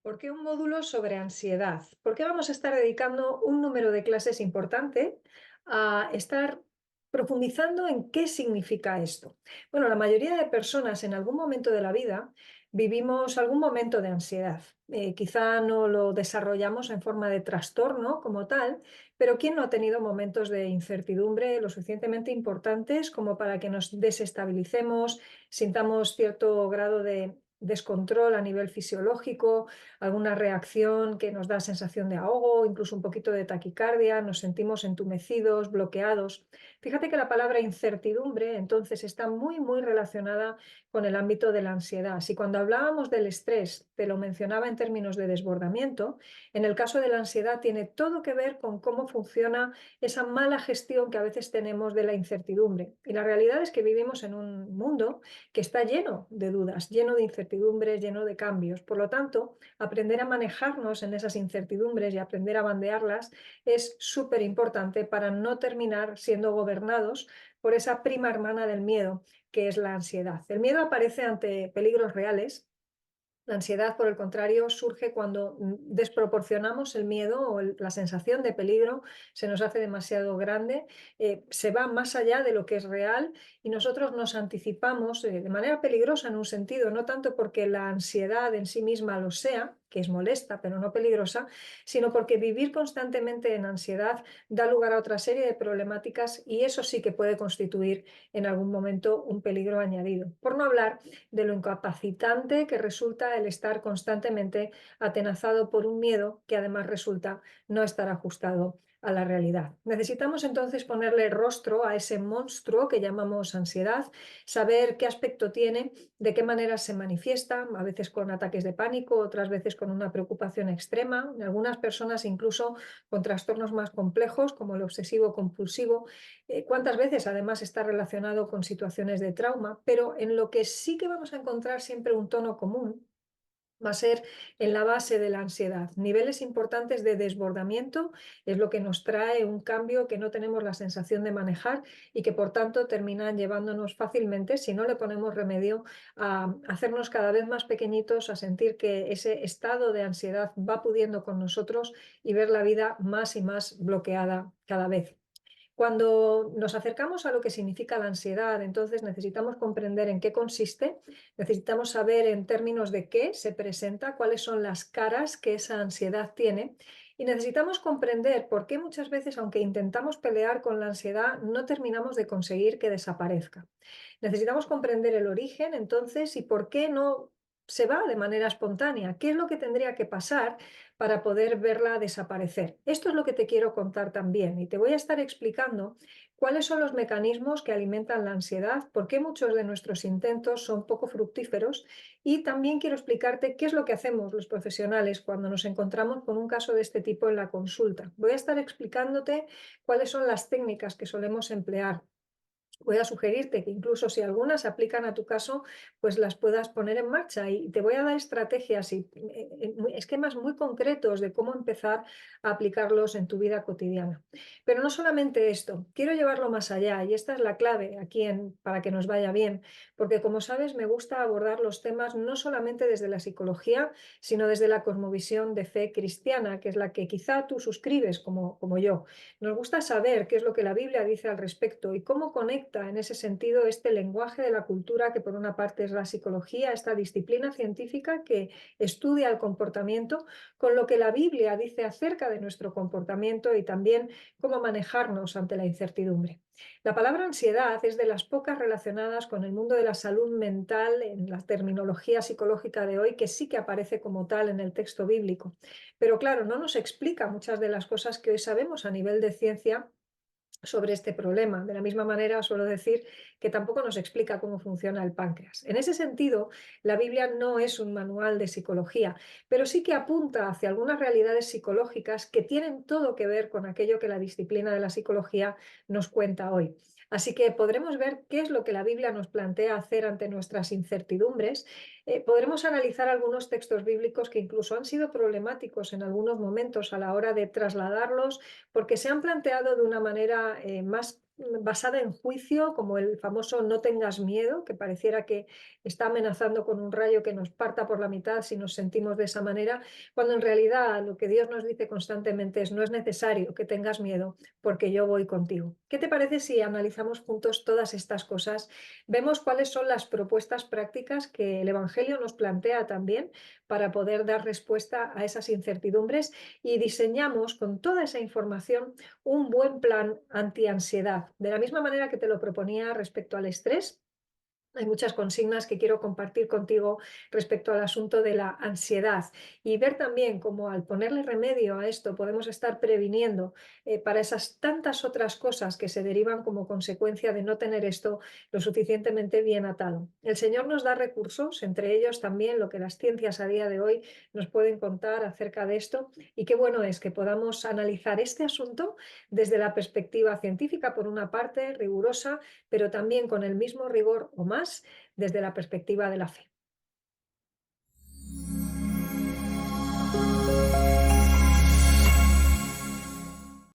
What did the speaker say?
¿Por qué un módulo sobre ansiedad? ¿Por qué vamos a estar dedicando un número de clases importante a estar profundizando en qué significa esto? Bueno, la mayoría de personas en algún momento de la vida vivimos algún momento de ansiedad. Quizá no lo desarrollamos en forma de trastorno como tal, pero ¿quién no ha tenido momentos de incertidumbre lo suficientemente importantes como para que nos desestabilicemos, sintamos cierto grado de descontrol a nivel fisiológico, alguna reacción que nos da sensación de ahogo, incluso un poquito de taquicardia, nos sentimos entumecidos, bloqueados? Fíjate que la palabra incertidumbre entonces está muy relacionada con el ámbito de la ansiedad. Si cuando hablábamos del estrés te lo mencionaba en términos de desbordamiento, en el caso de la ansiedad tiene todo que ver con cómo funciona esa mala gestión que a veces tenemos de la incertidumbre. Y la realidad es que vivimos en un mundo que está lleno de dudas, lleno de incertidumbres, lleno de cambios. Por lo tanto, aprender a manejarnos en esas incertidumbres y aprender a bandearlas es súper importante para no terminar siendo gobernados por esa prima hermana del miedo, que es la ansiedad. El miedo aparece ante peligros reales. La ansiedad, por el contrario, surge cuando desproporcionamos el miedo o la sensación de peligro, se nos hace demasiado grande, se va más allá de lo que es real y nosotros nos anticipamos de manera peligrosa en un sentido, no tanto porque la ansiedad en sí misma lo sea, que es molesta pero no peligrosa, sino porque vivir constantemente en ansiedad da lugar a otra serie de problemáticas y eso sí que puede constituir en algún momento un peligro añadido. Por no hablar de lo incapacitante que resulta el estar constantemente atenazado por un miedo que además resulta no estar ajustado a la realidad. Necesitamos entonces ponerle rostro a ese monstruo que llamamos ansiedad, saber qué aspecto tiene, de qué manera se manifiesta, a veces con ataques de pánico, otras veces con una preocupación extrema, en algunas personas incluso con trastornos más complejos como el obsesivo compulsivo, cuántas veces además está relacionado con situaciones de trauma, pero en lo que sí que vamos a encontrar siempre un tono común va a ser en la base de la ansiedad. Niveles importantes de desbordamiento es lo que nos trae un cambio que no tenemos la sensación de manejar y que por tanto terminan llevándonos fácilmente, si no le ponemos remedio, a hacernos cada vez más pequeñitos, a sentir que ese estado de ansiedad va pudiendo con nosotros y ver la vida más y más bloqueada cada vez. Cuando nos acercamos a lo que significa la ansiedad, entonces necesitamos comprender en qué consiste, necesitamos saber en términos de qué se presenta, cuáles son las caras que esa ansiedad tiene y necesitamos comprender por qué muchas veces, aunque intentamos pelear con la ansiedad, no terminamos de conseguir que desaparezca. Necesitamos comprender el origen, entonces, y por qué no se va de manera espontánea. ¿Qué es lo que tendría que pasar para poder verla desaparecer? Esto es lo que te quiero contar también y te voy a estar explicando cuáles son los mecanismos que alimentan la ansiedad, por qué muchos de nuestros intentos son poco fructíferos y también quiero explicarte qué es lo que hacemos los profesionales cuando nos encontramos con un caso de este tipo en la consulta. Voy a estar explicándote cuáles son las técnicas que solemos emplear. Voy a sugerirte que incluso si algunas se aplican a tu caso, pues las puedas poner en marcha y te voy a dar estrategias y esquemas muy concretos de cómo empezar a aplicarlos en tu vida cotidiana. Pero no solamente esto, quiero llevarlo más allá y esta es la clave aquí para que nos vaya bien, porque como sabes me gusta abordar los temas no solamente desde la psicología, sino desde la cosmovisión de fe cristiana, que es la que quizá tú suscribes como yo. Nos gusta saber qué es lo que la Biblia dice al respecto y cómo conecta en ese sentido este lenguaje de la cultura, que por una parte es la psicología, esta disciplina científica que estudia el comportamiento, con lo que la Biblia dice acerca de nuestro comportamiento y también cómo manejarnos ante la incertidumbre. La palabra ansiedad es de las pocas relacionadas con el mundo de la salud mental en la terminología psicológica de hoy que sí que aparece como tal en el texto bíblico. Pero claro, no nos explica muchas de las cosas que hoy sabemos a nivel de ciencia sobre este problema. De la misma manera, suelo decir que tampoco nos explica cómo funciona el páncreas. En ese sentido, la Biblia no es un manual de psicología, pero sí que apunta hacia algunas realidades psicológicas que tienen todo que ver con aquello que la disciplina de la psicología nos cuenta hoy. Así que podremos ver qué es lo que la Biblia nos plantea hacer ante nuestras incertidumbres. Podremos analizar algunos textos bíblicos que incluso han sido problemáticos en algunos momentos a la hora de trasladarlos porque se han planteado de una manera más basada en juicio, como el famoso no tengas miedo, que pareciera que está amenazando con un rayo que nos parta por la mitad si nos sentimos de esa manera, cuando en realidad lo que Dios nos dice constantemente es no es necesario que tengas miedo porque yo voy contigo. ¿Qué te parece si analizamos juntos todas estas cosas? Vemos cuáles son las propuestas prácticas que el Evangelio nos plantea también para poder dar respuesta a esas incertidumbres y diseñamos con toda esa información un buen plan antiansiedad. De la misma manera que te lo proponía respecto al estrés, hay muchas consignas que quiero compartir contigo respecto al asunto de la ansiedad y ver también cómo al ponerle remedio a esto podemos estar previniendo para esas tantas otras cosas que se derivan como consecuencia de no tener esto lo suficientemente bien atado. El Señor nos da recursos, entre ellos también lo que las ciencias a día de hoy nos pueden contar acerca de esto y qué bueno es que podamos analizar este asunto desde la perspectiva científica, por una parte, rigurosa, pero también con el mismo rigor o más desde la perspectiva de la fe.